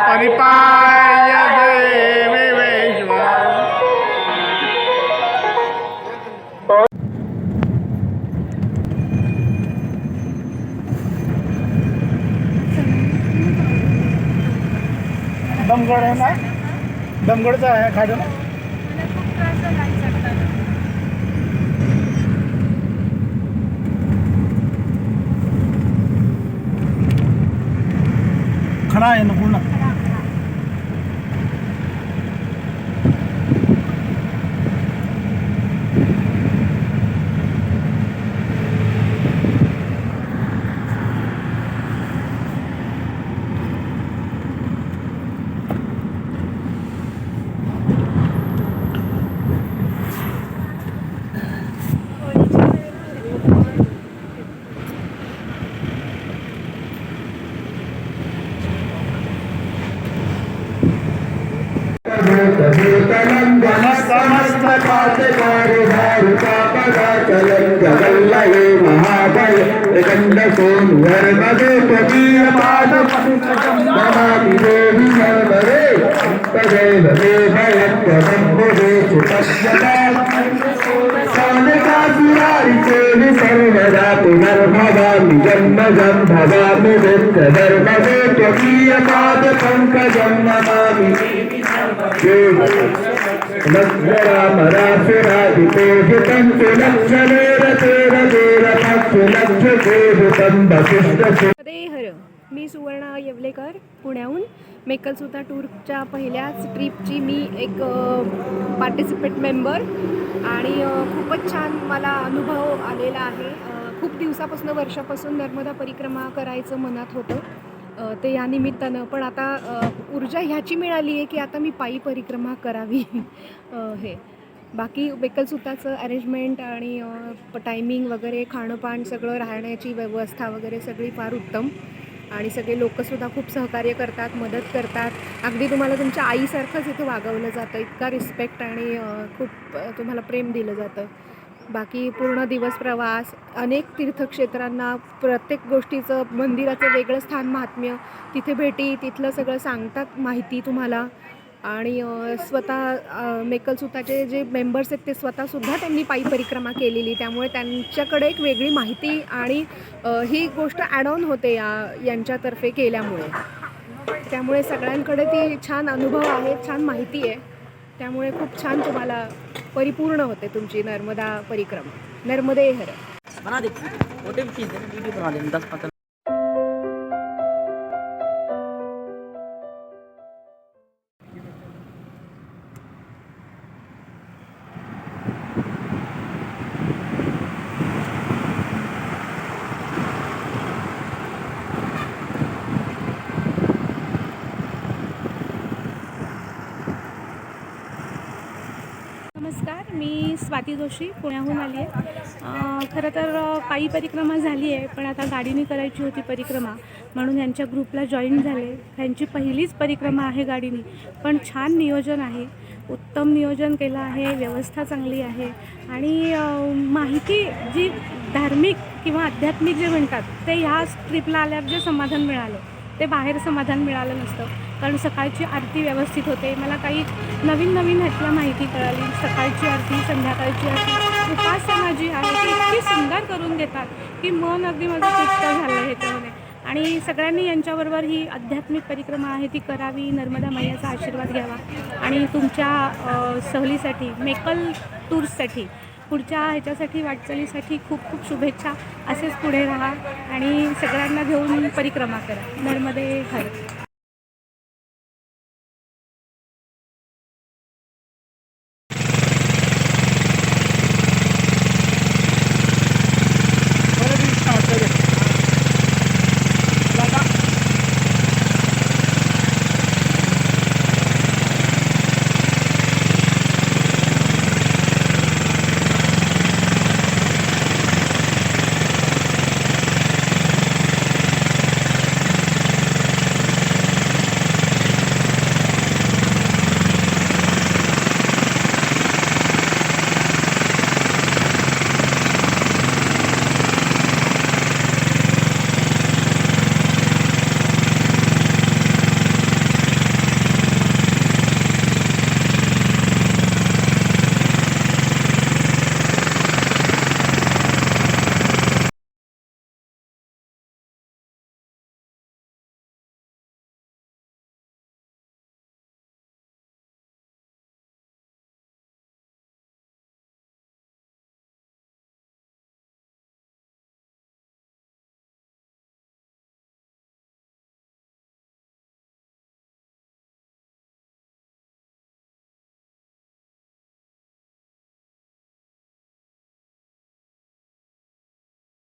परिपाय देवी वैश्वा दमगड आहे ना, दमगडचा आहे खाडो ना. खडा आहे ना पूर्ण. मी सुवर्णा येवलेकर पुण्याहून. मेकलसुता टूरच्या पहिल्याच ट्रिपची मी एक पार्टिसिपेट मेंबर आणि खूपच छान मला अनुभव आलेला आहे. खूप दिवसापासून वर्षापासून नर्मदा परिक्रमा करायचं मनात होतं ते या निमित्तानं, पण आता ऊर्जा ह्याची मिळाली आहे की आता मी पायी परिक्रमा करावी. हे बाकी मेकलसुताचं अरेंजमेंट आणि टायमिंग वगैरे, खाणंपान सगळं, राहण्याची व्यवस्था वगैरे सगळी फार उत्तम आणि सगळे लोकंसुद्धा खूप सहकार्य करतात, मदत करतात. अगदी तुम्हाला तुमच्या आईसारखंच इथं वागवलं जातं, इतका रिस्पेक्ट आणि खूप तुम्हाला प्रेम दिलं जातं. बाकी पूर्ण दिवस प्रवास, अनेक तीर्थक्षेत्रांना, प्रत्येक गोष्टीचं, मंदिराचं वेगळं स्थान, महात्म्य, तिथे भेटी, तिथलं सगळं सांगतात माहिती तुम्हाला. आणि स्वतः मेकलसुताचे जे मेंबर्स आहेत ते स्वतःसुद्धा त्यांनी पायी परिक्रमा केलेली, त्यामुळे त्यांच्याकडे एक वेगळी माहिती आणि ही गोष्ट ॲड ऑन होते यांच्यातर्फे केल्यामुळे. त्यामुळे सगळ्यांकडे ती छान अनुभव आहे, छान माहिती आहे, त्यामुळे खूप छान तुम्हाला परिपूर्ण होते तुमची नर्मदा परिक्रमा. नर्मदे हर. नमस्कार, मी स्वाती जोशी पुण्याहून आली आहे. खरं तर पायी परिक्रमा झाली आहे, पण आता गाडीने करायची होती परिक्रमा, म्हणून यांच्या ग्रुपला जॉईन झाले. त्यांची पहिलीच परिक्रमा आहे गाडीने, पण छान नियोजन आहे, उत्तम नियोजन केलं आहे, व्यवस्था चांगली आहे आणि माहिती जी धार्मिक किंवा आध्यात्मिक जे म्हणतात ते ह्या ट्रिपला आल्यावर जे समाधान मिळालं ते बाहेर समाधान मिळालं नसतं. कारण सकाळची आरती व्यवस्थित होते, मला काही नवीन ह्यातल्या माहिती कळाली. सकाळची आरती, संध्याकाळची आरती, उपासना जी आहे ती इतकी सुंदर करून देतात की मन अगदी माझं तृप्त झालं आहे ह्याच्यामध्ये. आणि सगळ्यांनी यांच्याबरोबर ही आध्यात्मिक परिक्रमा आहे ती करावी, नर्मदा मैयाचा आशीर्वाद घ्यावा आणि तुमच्या सहलीसाठी, मेकल टूर्ससाठी, पुढच्या ह्याच्यासाठी, वाटचालीसाठी खूप खूप शुभेच्छा. असेच पुढे राहा आणि सगळ्यांना घेऊन परिक्रमा करा. नर्मदे हर.